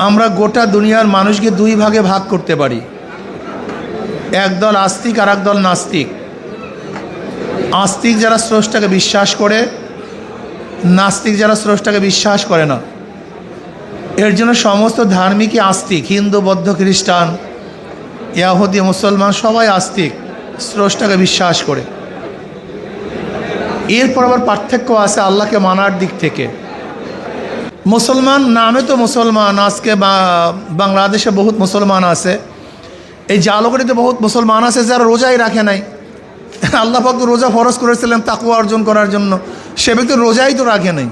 আমরা গোটা দুনিয়ার মানুষকে দুই ভাগে ভাগ করতে পারি, একদল আস্তিক আর একদল নাস্তিক। আস্তিক যারা স্রষ্টাকে বিশ্বাস করে, নাস্তিক যারা স্রষ্টাকে বিশ্বাস করে না। এর জন্য সমস্ত ধার্মিকই আস্তিক, হিন্দু, বৌদ্ধ, খ্রিস্টান, ইহুদি, মুসলমান সবাই আস্তিক, স্রষ্টাকে বিশ্বাস করে। এরপর আবার পার্থক্য আছে আল্লাহকে মানার দিক থেকে। মুসলমান নামে তো মুসলমান, আজকে বাংলাদেশে বহুত মুসলমান আছে, এই জালগড়িতে বহুত মুসলমান আছে যারা রোজাই রাখে নাই। আল্লাহ পাক রোজা ফরজ করেছিলেন তাকওয়া অর্জন করার জন্য, সে ব্যক্তি রোজাই তো রাখে নাই।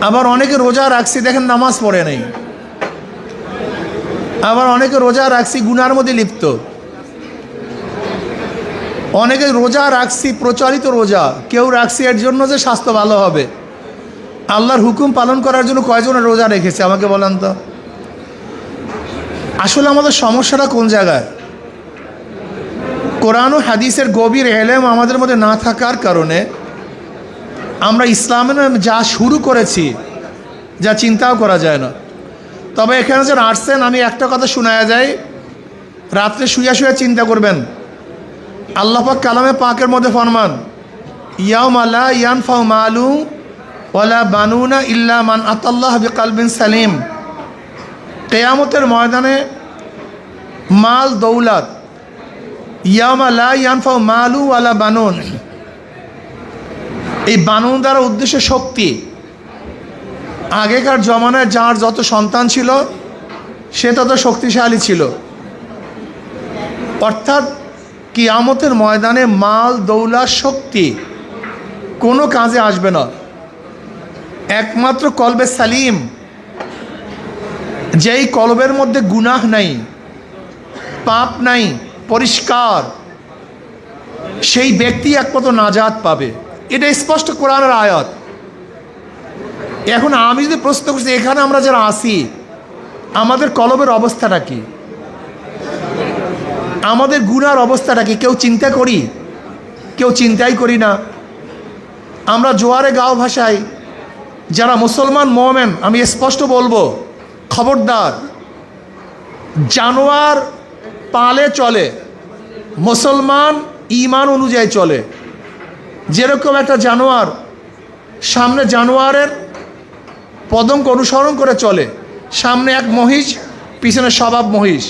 আবার অনেকে রোজা রাখছি দেখেন নামাজ পড়ে নাই, আবার অনেকে রোজা রাখছি গুনার মধ্যে লিপ্ত। অনেকে রোজা রাখছি প্রচলিত রোজা, কেউ রাখছি এর জন্য যে স্বাস্থ্য ভালো হবে। আল্লাহর হুকুম পালন করার জন্য কয়জনের রোজা রেখেছে আমাকে বলেন তো। আসলে আমাদের সমস্যাটা কোন জায়গায়? কোরআন ও হাদিসের গভীর এলেম আমাদের মধ্যে না থাকার কারণে আমরা ইসলামের যা শুরু করেছি যা চিন্তাও করা যায় না। তবে এখানে যারা আসছেন আমি একটা কথা শোনায়া যায়, রাত্রে শুয়ে শুয়ে চিন্তা করবেন। আল্লাহ পাক কালামে পাকের মধ্যে ফরমান, ইয়াউমা লা ইয়ানফাউ মালু ওয়ালা বানুনা ইল্লা মান আতাল্লাহ বিকালবিন সালিম। কিয়ামতের ময়দানে মাল দৌলত, ইয়াউমা লা ইয়ানফাউ মালু ওয়ালা বানুন, এই বানুন দ্বারা উদ্দেশ্য শক্তি। আগেকার জমানায় যার যত সন্তান ছিল সে তত শক্তিশালী ছিল। অর্থাৎ কিয়ামতের ময়দানে মাল দৌলত শক্তি কোনো কাজে আসবে না। একমাত্র কলবে সালিম, যেই কলবের মধ্যে গুনাহ নাই, পাপ নাই, পরিষ্কার, সেই ব্যক্তি একমাত্র নাজাত পাবে। এটা স্পষ্ট কোরআনের আয়াত। এখন আমি যদি প্রশ্ন করছি, এখানে আমরা যারা আসি আমাদের কলবের অবস্থাটা কি, আমাদের গুনার অবস্থাটা কি? কেউ চিন্তা করি? কেউ চিন্তাই করি না। আমরা জোয়ারে গাঁও ভাষায় যারা মুসলমান মোমেন, আমি স্পষ্ট বলবো, খবরদার, জানোয়ার পালে চলে, মুসলমান ঈমান অনুযায়ী চলে। যেরকম একটা জানোয়ার সামনে জানোয়ারের পদঙ্ক অনুসরণ করে চলে, সামনে এক মহিষ, পিছনে সবাব মহিষ,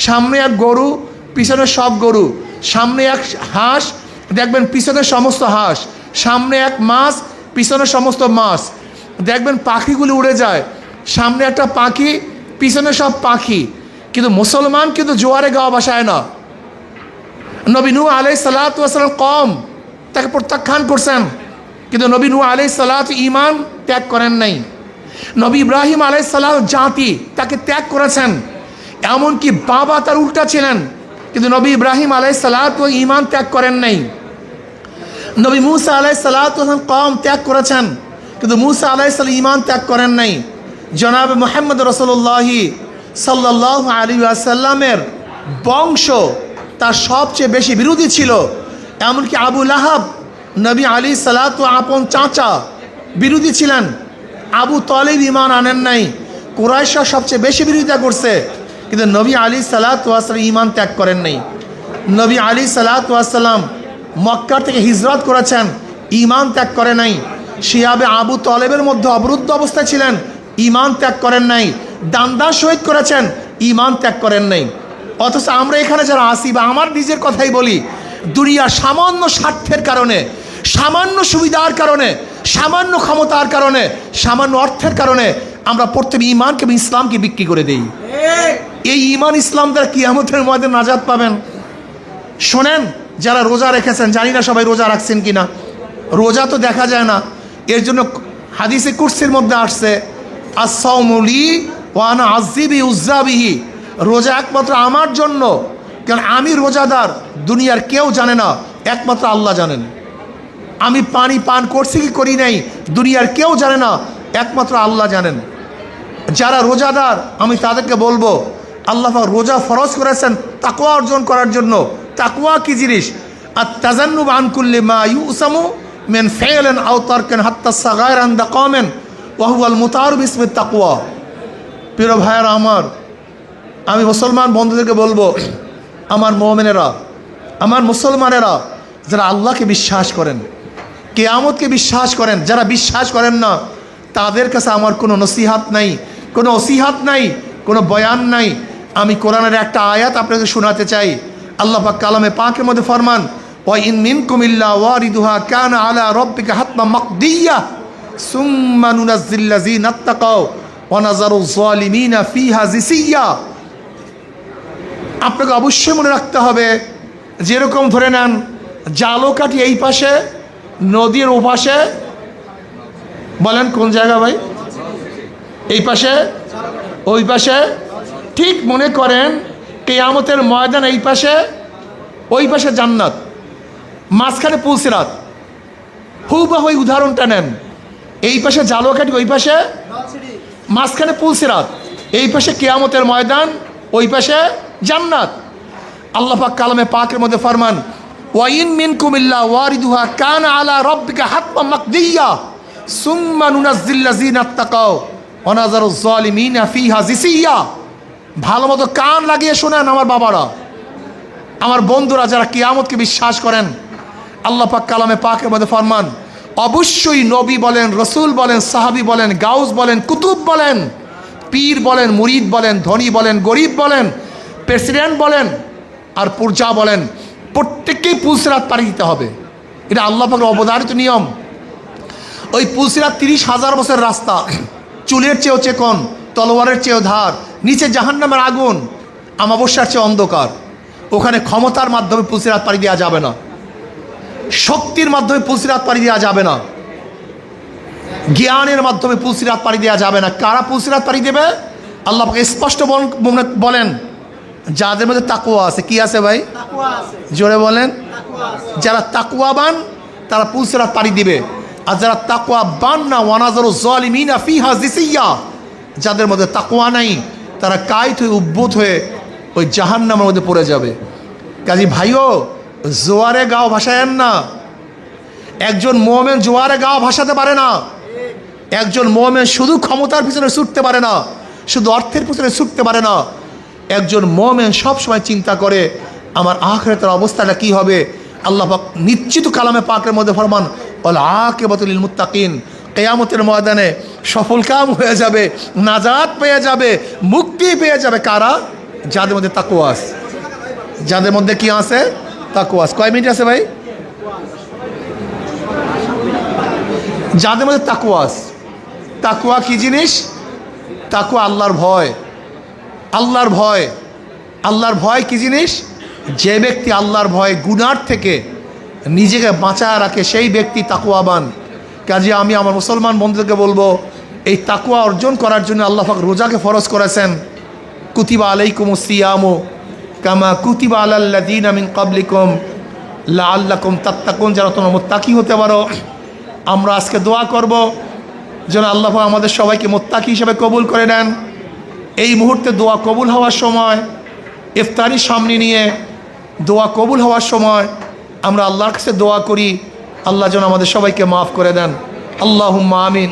সামনে এক গরু, পিছনে সব গরু, সামনে এক হাঁস, দেখবেন পিছনে সমস্ত হাঁস, সামনে এক মাছ, পিছনে সমস্ত মাছ। দেখবেন পাখিগুলি উড়ে যায়, সামনে একটা পাখি, পিছনে সব পাখি। কিন্তু মুসলমান কিন্তু জোয়ারে গাওয়া ভাষায় না। নবী নূহ আলাইহিস সালাতু ওয়াস সালাম কওম তাকে প্রত্যাখ্যান করছেন, কিন্তু নবী নূহ আলাইহিস সালাতু ঈমান ত্যাগ করেন নাই। নবী ইব্রাহিম আলাইহিস সালাম জাতি তাকে ত্যাগ করেছেন, এমনকি বাবা তার উল্টা ছিলেন, কিন্তু নবী ইব্রাহিম আলাইহিস সালাতু ঈমান ত্যাগ করেন নাই। নবী মূসা আলাইহিস সালাতু কওম ত্যাগ করেছেন, কিন্তু মূসা আলাইহিস সালাম ঈমান ত্যাগ করেন নাই। জনাব মুহাম্মদ রাসূলুল্লাহ সাল্লাল্লাহু আলাইহি ওয়াসাল্লামের বংশ তার সবচেয়ে বেশি বিরোধী ছিল। এমনকি আবু লাহাব নবী আলাইহিস সালাতু আপন চাচা বিরোধী ছিলেন। আবু তালিব ঈমান আনেন নাই, কুরাইশরা সবচেয়ে বেশি বিরোধিতা করছে, কিন্তু নবী আলাইহিস সালাতু ওয়াসাল্লাম ঈমান ত্যাগ করেন নাই। নবী আলাইহিস সালাতু ওয়াসাল্লাম মক্কা থেকে হিজরত করেছেন, ঈমান ত্যাগ করে নাই। শিয়াবে আবু তালেবের মধ্যে অবরুদ্ধ অবস্থায় ছিলেন, ঈমান ত্যাগ করেন নাই। দান্দা শহীদ করেছেন, ঈমান ত্যাগ করেন নাই। অথচ আমরা এখানে যারা আসি, বা আমার নিজের কথাই বলি, দুনিয়ার সামান্য স্বার্থের কারণে, সামান্য সুবিধার কারণে, সামান্য ক্ষমতার কারণে, সামান্য অর্থের কারণে আমরা প্রত্যেক ঈমানকে এবং ইসলামকে বিক্রি করে দেই। এই ঈমান ইসলাম দ্বারা কিয়ামতের ময়দানে নাজাত পাবেন। শোনেন, যারা রোজা রেখেছেন, জানি না সবাই রোজা রাখছেন কিনা, রোজা তো দেখা যায় না। এর জন্য হাদিসে কুরসির মধ্যে আসছে, as-sawmu li wa ana azzibi uzzabihi, রোজা একমাত্র আমার জন্য, কারণ আমি রোজাদার, দুনিয়ার কেউ জানে না, একমাত্র আল্লাহ জানেন। আমি পানি পান করছি কি করি নাই দুনিয়ার কেউ জানে না, একমাত্র আল্লাহ জানেন। যারা রোজাদার আমি তাদেরকে বলবো, আল্লাহ পাক রোজা ফরজ করেছেন তাকওয়া অর্জন করার জন্য। তাকওয়া কি জিনিস? আত-তাজান্নুব আন কুল্লি মা ইউসামু মিন ফাইলিন আও তারকিন হাত্তা সাগাইর আন দাকামেন ওয়া হুয়াল মুতাআররু বিসমিত তাকওয়া। প্রিয় ভাইয়েরা আমার, আমি মুসলমান বন্ধুদেরকে বলবো, আমার মুমিনেরা, আমার মুসলমানেরা, যারা আল্লাহকে বিশ্বাস করেন, কিয়ামতকে বিশ্বাস করেন, যারা বিশ্বাস করেন না তাদের কাছে আমার কোনো নসিহাত নাই, কোনো ওসিহাত নাই, কোনো বয়ান নাই। আমি কোরআনের একটা আয়াত আপনাকে শোনাতে চাই। আল্লাহ পাক কালামে পাকের মধ্যে ফরমান, ওয়া ইন মিনকুম ইল্লা ওয়ারিদুহা কানা আলা রাব্বিকা হাতমান মাকদিয়্যা সুম্মা নুনাজ্জিল লাযিনা তাকাও ওয়া নাযারু যালিমিনা ফিহা জিসিয়্যা। আপনাকে অবশ্যই মনে রাখতে হবে, যেরকম ধরে নেন জালকাঠি এই পাশে, নদীর ওপাশে, বলেন কোন জায়গা ভাই, এই পাশে ওই পাশে, ঠিক মনে করেন কিয়ামতের ময়দান এই পাশে, ওই পাশে জান্নাত, মাঝখানে পুলসিরাত। হুবহু ওই উদাহরণটা নেন, এই পাশে জালকাঠি, ওই পাশে মাঝখানে পুলসিরাত, এই পাশে কিয়ামতের ময়দান, ওই পাশে জান্নাত। আল্লাহ পাক কালামে পাকের মধ্যে ফরমান, ওয়া ইন মিনকুম ইল্লা ওয়ারিদুহা কানা আলা রাব্বিকা হাতমান মাকদিয়্যা সুম্মা নুনাজ্জিল লাযিনা তাকাও ওয়া নাযারু যালিমিনা ফিহা জিসিয়্যা। ভালো মতো কান লাগিয়ে শোনেন আমার বাবারা, আমার বন্ধুরা, যারা কিয়ামতকে বিশ্বাস করেন। আল্লাহ পাক কালামে পাকের মধ্যে ফরমান, অবশ্যই নবী বলেন, রসুল বলেন, সাহাবী বলেন, গাউস বলেন, কুতুব বলেন, পীর বলেন, মুরিদ বলেন, ধনী বলেন, গরিব বলেন, প্রেসিডেন্ট বলেন আর পূর্জা বলেন, প্রত্যেককেই পুলসিরাত পাড়ি দিতে হবে। এটা আল্লাহ পাকের অবধারিত নিয়ম। ওই পুলসিরাত 30,000 বছর রাস্তা, চুলের চেয়েও চেকন, তলোয়ারের চেয়েও ধার, নিচে জাহান্নামের আগুন, আমাবস্যার চেয়ে অন্ধকার। ওখানে ক্ষমতার মাধ্যমে পুলসিরাত পাড়ি দেওয়া যাবে না, শক্তির মাধ্যমে পুলসিরাত পাড়ি দেওয়া যাবে না, জ্ঞানের মাধ্যমে পুলসিরাত পাড়ি দেওয়া যাবে না। কারা পুলসিরাত পাড়ি দেবে? আল্লাহ পাক স্পষ্ট বলেন, যাদের মধ্যে তাকওয়া আছে। কি আছে ভাই? জোরে বলেন। যারা তাকওয়াবান তারা পুলসিরাত পাড়ি দিবে, আর যারা তাকওয়াবান না, ওয়া নাযারু যালিমিনা ফিহা জিসিয়্যা, যাদের মধ্যে তাকওয়া নাই তারা কায়িত হয়ে উদ্ভূত হয়ে ওই জাহান্নামের মধ্যে পড়ে যাবে। কাজী ভাইও, জোয়ারে গাও ভাসায়েন না। একজন মুমিন জোয়ারে গাও ভাসাতে পারে না। একজন মুমিন শুধু ক্ষমতার পিছনে ছুটতে পারে না, শুধু অর্থের পিছনে ছুটতে পারে না। একজন মুমিন সবসময় চিন্তা করে আমার আখিরাতের অবস্থাটা কি হবে। আল্লাহ পাক নিশ্চিত কালামে পাকের মধ্যে ফরমান, ওয়াল আকিবাতু লিল মুত্তাকিন, কিয়ামতের ময়দানে সফল কাম হয়ে যাবে, নাজাত পেয়ে যাবে, মুক্তি পেয়ে যাবে। কারা? যাদের মধ্যে তাকওয়া আছে। যাদের মধ্যে কি আছে? তাকওয়া আছে। কয় মিনিট আছে ভাই? যাদের মধ্যে তাকওয়া আছে। তাকওয়া কি জিনিস? তাকওয়া আল্লাহর ভয়। আল্লাহর ভয়, আল্লাহর ভয় কি জিনিস? যে ব্যক্তি আল্লাহর ভয় গুনার থেকে নিজেকে বাঁচায় রাখে, সেই ব্যক্তি তাকওয়াবান। কাজে আমি আমার মুসলমান বন্ধুদেরকে বলবো, এই তাকওয়া অর্জন করার জন্য আল্লাহ পাক রোজাকে ফরজ করেছেন। কুতিবা আলাইকুমুস সিয়ামু কামা কুতিবা আলাল্লাযীনা মিন ক্বাবলিকুম লাআল্লাকুম তাত্তাকুন, যারা তোমরা মুত্তাকি হতে পারো। আমরা আজকে দোয়া করব যেন আল্লাহ পাক আমাদের সবাইকে মুত্তাকি হিসেবে কবুল করে নেন। এই মুহূর্তে দোয়া কবুল হওয়ার সময়, ইফতারি সামনে নিয়ে দোয়া কবুল হওয়ার সময় আমরা আল্লাহর কাছে দোয়া করি, আল্লাহ যেন আমাদের সবাইকে মাফ করে দেন। আল্লাহুম্মা আমিন।